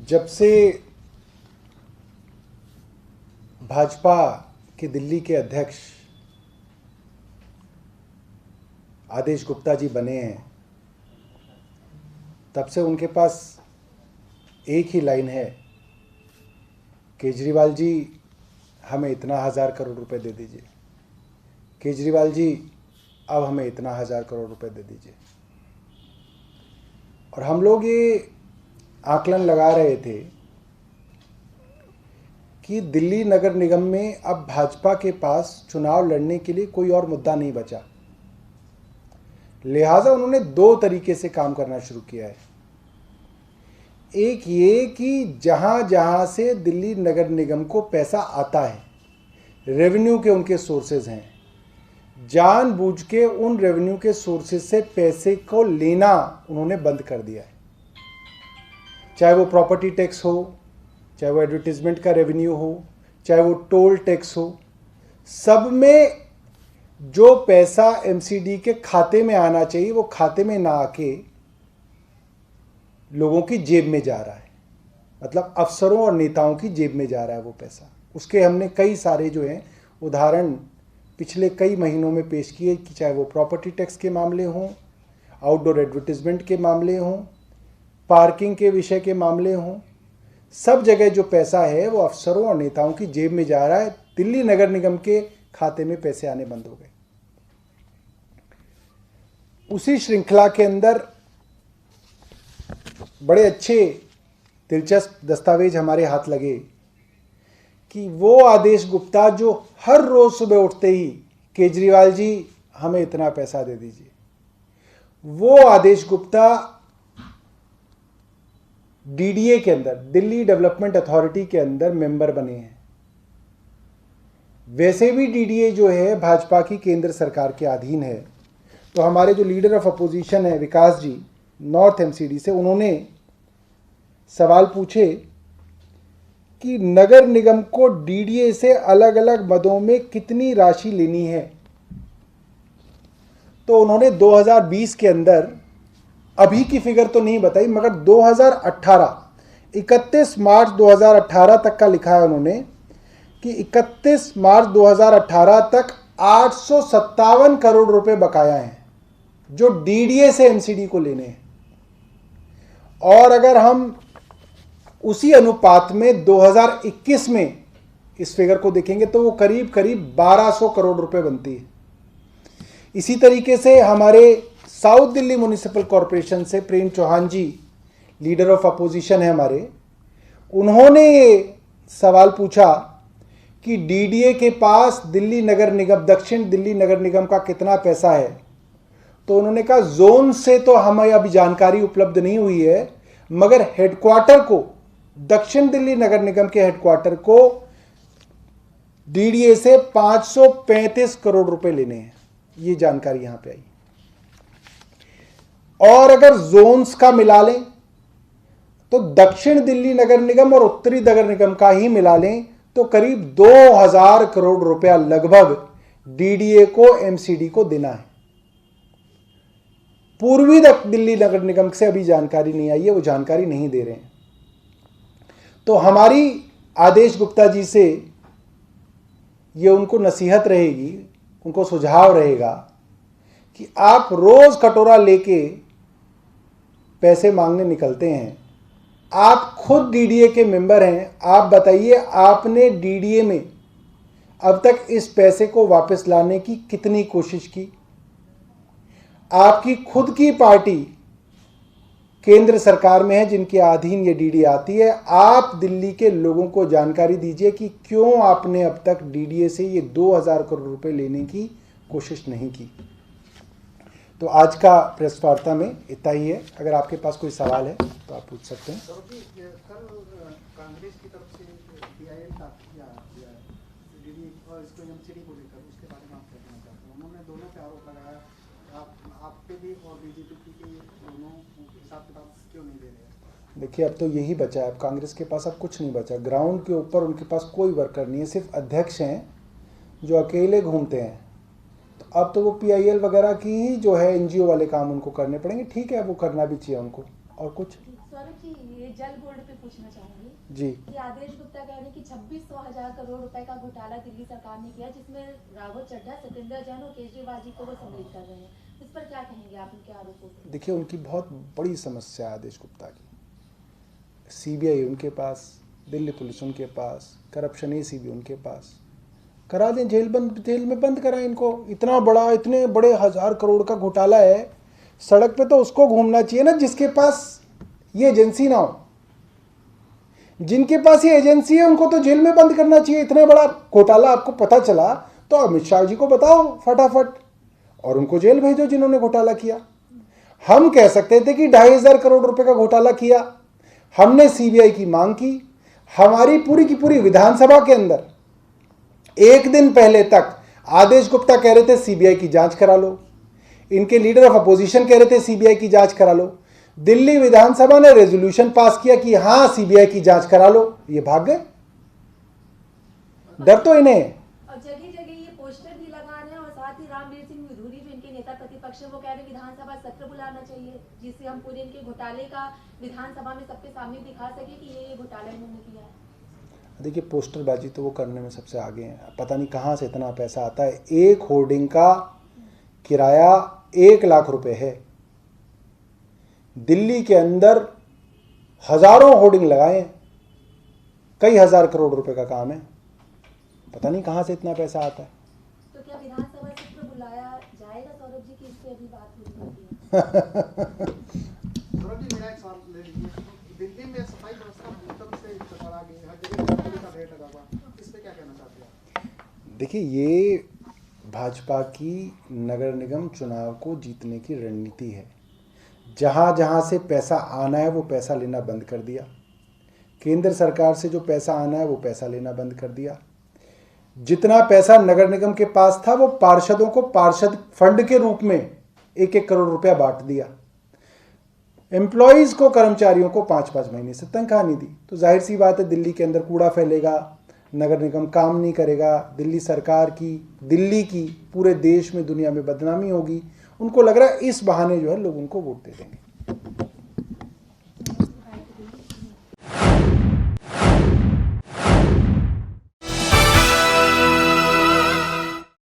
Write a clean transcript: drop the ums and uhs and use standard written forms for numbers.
जब से भाजपा के दिल्ली के अध्यक्ष आदेश गुप्ता जी बने हैं, तब से उनके पास एक ही लाइन है, केजरीवाल जी हमें इतना 1000 करोड़ रुपए दे दीजिए, केजरीवाल जी अब हमें इतना 1000 करोड़ रुपए दे दीजिए। और हम लोग ये आकलन लगा रहे थे कि दिल्ली नगर निगम में अब भाजपा के पास चुनाव लड़ने के लिए कोई और मुद्दा नहीं बचा, लिहाजा उन्होंने दो तरीके से काम करना शुरू किया है। एक ये कि जहां जहां से दिल्ली नगर निगम को पैसा आता है, रेवेन्यू के उनके सोर्सेज हैं, जानबूझ के उन रेवेन्यू के सोर्सेज से पैसे को लेना उन्होंने बंद कर दिया है। चाहे वो प्रॉपर्टी टैक्स हो, चाहे वो एडवर्टीजमेंट का रेवेन्यू हो, चाहे वो टोल टैक्स हो, सब में जो पैसा एमसीडी के खाते में आना चाहिए वो खाते में ना आके लोगों की जेब में जा रहा है, मतलब अफसरों और नेताओं की जेब में जा रहा है वो पैसा। उसके हमने कई सारे जो हैं उदाहरण पिछले कई महीनों में पेश किए कि चाहे वो प्रॉपर्टी टैक्स के मामले हों, आउटडोर एडवर्टीजमेंट के मामले हों, पार्किंग के विषय के मामले हों, सब जगह जो पैसा है वो अफसरों और नेताओं की जेब में जा रहा है। दिल्ली नगर निगम के खाते में पैसे आने बंद हो गए। उसी श्रृंखला के अंदर बड़े अच्छे दिलचस्प दस्तावेज हमारे हाथ लगे कि वो आदेश गुप्ता जो हर रोज सुबह उठते ही केजरीवाल जी हमें इतना पैसा दे दीजिए, वो आदेश गुप्ता डीडीए के अंदर, दिल्ली डेवलपमेंट अथॉरिटी के अंदर मेंबर बने हैं। वैसे भी डीडीए जो है भाजपा की केंद्र सरकार के अधीन है। तो हमारे जो लीडर ऑफ अपोजिशन है विकास जी नॉर्थ एमसीडी से, उन्होंने सवाल पूछे कि नगर निगम को डीडीए से अलग अलग मदों में कितनी राशि लेनी है। तो उन्होंने 2020 के अंदर, अभी की फिगर तो नहीं बताई, मगर 2018 31 मार्च 2018 तक का लिखा है उन्होंने कि 31 मार्च 2018 तक 857 करोड़ रुपए बकाया हैं जो डीडीए से एमसीडी को लेने हैं। और अगर हम उसी अनुपात में 2021 में इस फिगर को देखेंगे तो वो करीब करीब 1200 करोड़ रुपए बनती है। इसी तरीके से हमारे साउथ दिल्ली म्युनिसिपल कॉरपोरेशन से प्रेम चौहान जी लीडर ऑफ अपोजिशन है हमारे, उन्होंने ये सवाल पूछा कि डीडीए के पास दिल्ली नगर निगम, दक्षिण दिल्ली नगर निगम का कितना पैसा है। तो उन्होंने कहा जोन से तो हमें अभी जानकारी उपलब्ध नहीं हुई है, मगर हेडक्वार्टर को, दक्षिण दिल्ली नगर निगम के हेडक्वार्टर को डीडीए से 535 करोड़ रुपए लेने हैं, ये जानकारी यहां पे आई। और अगर जोन्स का मिला लें तो दक्षिण दिल्ली नगर निगम और उत्तरी नगर निगम का ही मिला लें तो करीब 2000 करोड़ रुपया लगभग डीडीए को एमसीडी को देना है। पूर्वी दिल्ली नगर निगम से अभी जानकारी नहीं आई है, वो जानकारी नहीं दे रहे हैं। तो हमारी आदेश गुप्ता जी से ये उनको नसीहत रहेगी, उनको सुझाव रहेगा कि आप रोज कटोरा लेके पैसे मांगने निकलते हैं, आप खुद डीडीए के मेंबर हैं, आप बताइए आपने डीडीए में अब तक इस पैसे को वापस लाने की कितनी कोशिश की। आपकी खुद की पार्टी केंद्र सरकार में है जिनके अधीन ये डीडीए आती है। आप दिल्ली के लोगों को जानकारी दीजिए कि क्यों आपने अब तक डीडीए से ये 2000 करोड़ रुपए लेने की कोशिश नहीं की। तो आज का प्रेस वार्ता में इतना ही है। अगर आपके पास कोई सवाल है तो आप पूछ सकते हैं। कल कांग्रेस की तरफ से पीआईएल का डीडी और इसको एमसीडी को लेकर उसके बारे में आप क्या कहना चाहते हैं? उन्होंने दोनों पे आरोप लगाया, आप पे भी और बीजेपी के दोनों हिसाब किताब क्यों नहीं दे रहे? देखिए, अब तो यही बचा है, अब कांग्रेस के पास अब कुछ नहीं बचा। ग्राउंड के ऊपर उनके पास कोई वर्कर नहीं है, सिर्फ अध्यक्ष हैं जो अकेले घूमते हैं। तो अब तो वो पीआईएल वगैरह की ही जो है एनजीओ वाले काम उनको करने पड़ेंगे। ठीक है, वो करना भी चाहिए उनको। और कुछ सौरभ जी, ये जल बोर्ड पे पूछना चाहूंगी जी। कि आदेश गुप्ता कह रहे हैं कि 2600 करोड़ रुपए का घोटाला दिल्ली सरकार ने किया, जिसमें राघव चड्ढा, सत्येंद्र जैन और केजरीवाल जी को वो सम्मिलित कर रहे हैं। इस पर क्या कहेंगे आप, उनके आरोपों पर? देखिए, उनकी बहुत बड़ी समस्या है आदेश गुप्ता की। सीबीआई उनके पास, दिल्ली पुलिस उनके पास, करप्शन एसीबी उनके पास। करा दें जेल में बंद कराएं इनको। इतना बड़ा, इतने बड़े 1000 करोड़ का घोटाला है, सड़क पे तो उसको घूमना चाहिए ना जिसके पास ये एजेंसी ना हो। जिनके पास ये एजेंसी है उनको तो जेल में बंद करना चाहिए। इतना बड़ा घोटाला आपको पता चला तो अमित शाह जी को बताओ फटाफट और उनको जेल भेजो जिन्होंने घोटाला किया। हम कह सकते थे कि 2500 करोड़ रुपए का घोटाला किया, हमने सीबीआई की मांग की। हमारी पूरी की पूरी विधानसभा के अंदर एक दिन पहले तक आदेश गुप्ता कह रहे थे सीबीआई की जांच करा लो, इनके लीडर ऑफ अपोजिशन कह रहे थे सीबीआई की जांच करा लो। दिल्ली विधानसभा ने रेजोल्यूशन पास किया कि हां सीबीआई की जांच करा लो, ये भाग गए। डर तो इन्हें। और जगह जगह ये पोस्टर भी लगा रहे हैं और साथ ही रामवीर सिंह विधूरी जो इनके नेता प्रतिपक्ष है, वो कह रहे हैं विधानसभा सत्र बुलाना चाहिए जिससे हम पूरे इनके घोटाले का विधानसभा में सबके सामने दिखा सके कि ये घोटाला इन्होंने किया है। देखिए, पोस्टरबाजी तो वो करने में सबसे आगे हैं। पता नहीं कहाँ से इतना पैसा आता है। एक होर्डिंग का किराया 1 लाख रुपए है। दिल्ली के अंदर हजारों होर्डिंग लगाए, कई हजार करोड़ रुपए का काम है। पता नहीं कहाँ से इतना पैसा आता है। तो क्या विधानसभा सत्र बुलाया जाएगा सौरभ जी की, इस पे अभी बात हो रही है? सौरभ जी, मेरा एक सवाल ले लीजिए। दिल्ली में सफाई व्यवस्था एकदम से चरमरा गई है, हर जगह पुलिस का ढेर लगा हुआ, इस पे क्या कहना चाहते हैं? देखिए, ये भाजपा की नगर निगम चुनाव को जीतने की रणनीति है। जहाँ जहाँ से पैसा आना है वो पैसा लेना बंद कर दिया। केंद्र सरकार से जो पैसा आना है वो पैसा लेना बंद कर दिया। जितना पैसा नगर निगम के पास था वो पार्षदों को पार्षद फंड के रूप में 1-1 करोड़ रुपया बांट दिया। एम्प्लॉयज़ को, कर्मचारियों को 5-5 महीने से तनख्वाह नहीं दी। तो जाहिर सी बात है, दिल्ली के अंदर कूड़ा फैलेगा, नगर निगम काम नहीं करेगा, दिल्ली सरकार की, दिल्ली की पूरे देश में, दुनिया में बदनामी होगी। उनको लग रहा है इस बहाने जो है लोग उनको वोट दे देंगे।